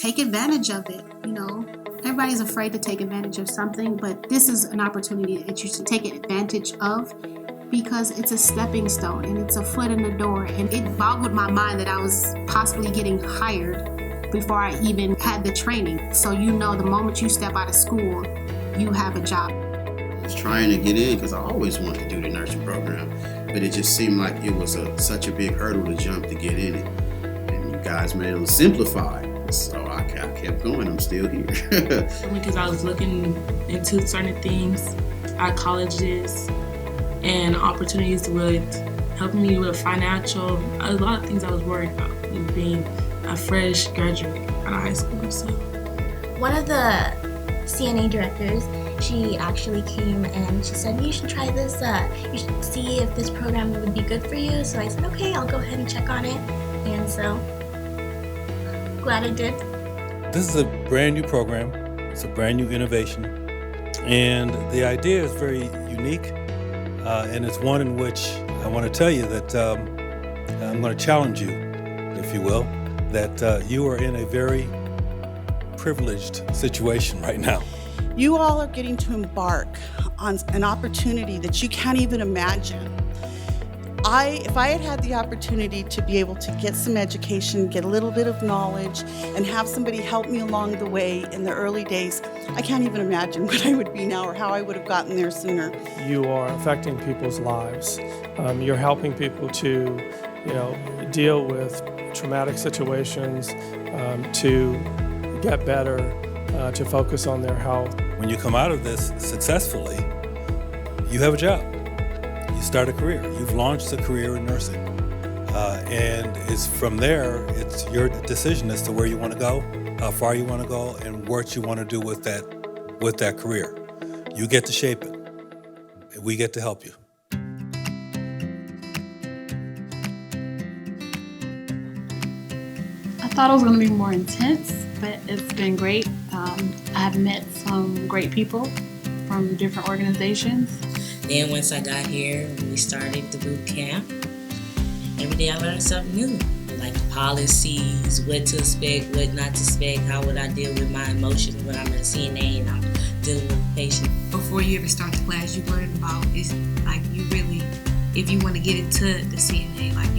take advantage of it. Everybody's afraid to take advantage of something, but this is an opportunity that you should take advantage of, because it's a stepping stone and it's a foot in the door. And it boggled my mind that I was possibly getting hired before I even had the training. So the moment you step out of school, you have a job. I was trying to get in because I always wanted to do the nursing program, but it just seemed like it was such a big hurdle to jump to get in it. And you guys made it simplify. So I kept going. I'm still here. Because I was looking into certain things at colleges and opportunities to really help me with financial, a lot of things I was worried about with being a fresh graduate out of high school. So one of the CNA directors, she actually came and she said, you should try this, you should see if this program would be good for you. So I said, okay, I'll go ahead and check on it. And so glad I did. This is a brand new program. It's a brand new innovation. And the idea is very unique. And it's one in which I want to tell you that I'm going to challenge you, if you will, that you are in a very privileged situation right now. You all are getting to embark on an opportunity that you can't even imagine. If I had had the opportunity to be able to get some education, get a little bit of knowledge, and have somebody help me along the way in the early days, I can't even imagine what I would be now or how I would have gotten there sooner. You are affecting people's lives. You're helping people to, deal with traumatic situations, to get better, to focus on their health. When you come out of this successfully, you have a job. You start a career. You've launched a career in nursing. And it's from there, it's your decision as to where you want to go, how far you want to go, and what you want to do with that career. You get to shape it. We get to help you. I thought it was going to be more intense, but it's been great. I've met some great people from different organizations. Then once I got here, we started the boot camp. Every day I learned something new, like policies, what to expect, what not to expect, how would I deal with my emotions when I'm a CNA and I'm dealing with a patient. Before you ever start the class, you learn about is like you really, if you want to get into the CNA, like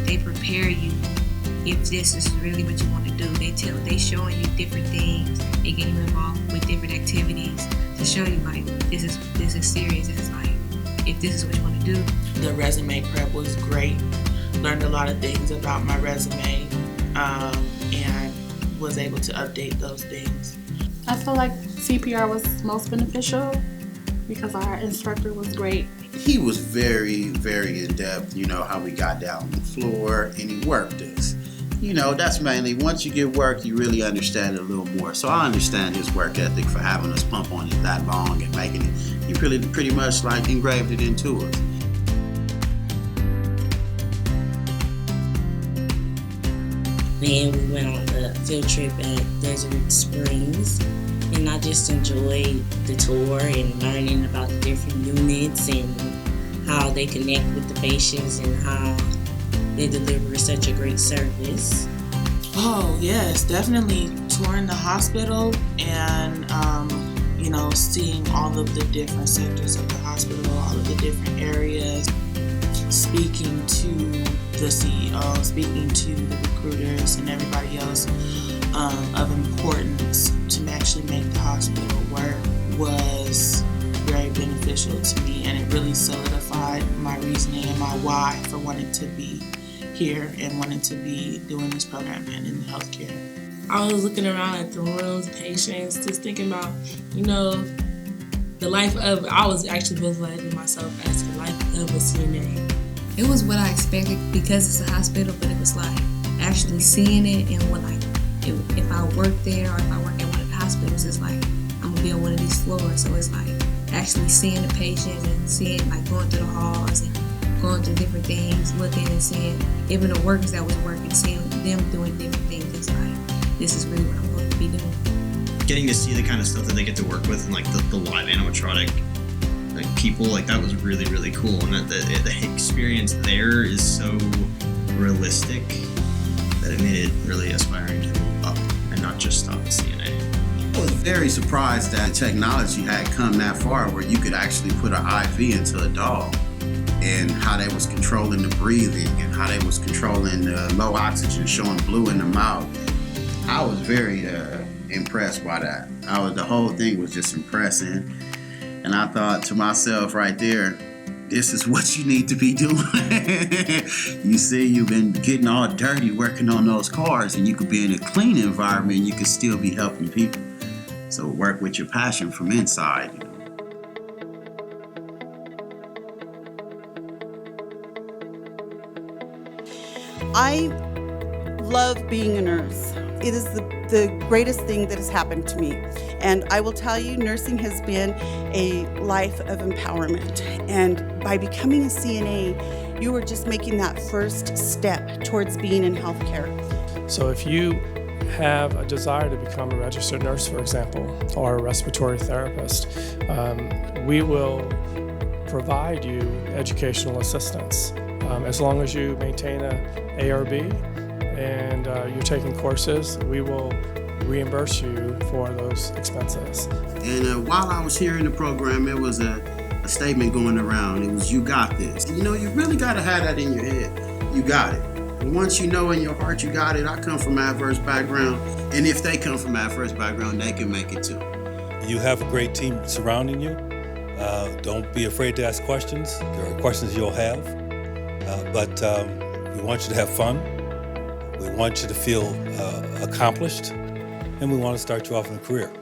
they prepare you. If this is really what you want to do, they showing you different things. They get you involved with different activities to show you like this is serious. It's like if this is what you want to do. The resume prep was great. Learned a lot of things about my resume, and was able to update those things. I feel like CPR was most beneficial because our instructor was great. He was very, very in-depth, how we got down on the floor, and he worked us. That's mainly, once you get work, you really understand it a little more. So I understand his work ethic for having us pump on it that long and making it. He pretty much like engraved it into us. Then we went on the field trip at Desert Springs, and I just enjoyed the tour and learning about the different units and how they connect with the patients and how they deliver such a great service. Oh yes, definitely touring the hospital and seeing all of the different sectors of the hospital, all of the different areas, speaking to the CEO, speaking to the recruiters and everybody else of importance to actually make the hospital work was very beneficial to me, and it really solidified my reasoning and my why for wanting to be here and wanting to be doing this program and in the healthcare. I was looking around at the rooms, patients, just thinking about, the life of, I was actually visualizing myself as the life of a CNA. It was what I expected because it's a hospital, but it was like actually seeing it and what if I work there or if I work at one of the hospitals, it's like I'm gonna be on one of these floors. So it's like actually seeing the patients and seeing like going through the halls and going through different things, looking and seeing even the workers that was working, seeing them doing different things. It's like this is really what I'm going to be doing. Getting to see the kind of stuff that they get to work with and like the live animatronic people, like that was really, really cool. And the experience there is so realistic that it made it really aspiring to up and not just stop at CNA. I was very surprised that technology had come that far where you could actually put an IV into a dog, and how they was controlling the breathing and how they was controlling the low oxygen, showing blue in the mouth. I was very impressed by that. The whole thing was just impressive. And I thought to myself right there, this is what you need to be doing. You see, you've been getting all dirty working on those cars, and you could be in a clean environment and you could still be helping people. So work with your passion from inside. You know. I love being a nurse. It is the greatest thing that has happened to me. And I will tell you, nursing has been a life of empowerment. And by becoming a CNA, you are just making that first step towards being in healthcare. So if you have a desire to become a registered nurse, for example, or a respiratory therapist, we will provide you educational assistance. As long as you maintain a ARB and you're taking courses, we will reimburse you for those expenses. And while I was here in the program, it was a statement going around. It was, you got this. You know, you really got to have that in your head. You got it. And once you know in your heart you got it, I come from adverse background. And if they come from adverse background, they can make it too. You have a great team surrounding you. Don't be afraid to ask questions. There are questions you'll have. But we want you to have fun. We want you to feel accomplished. And we want to start you off in a career.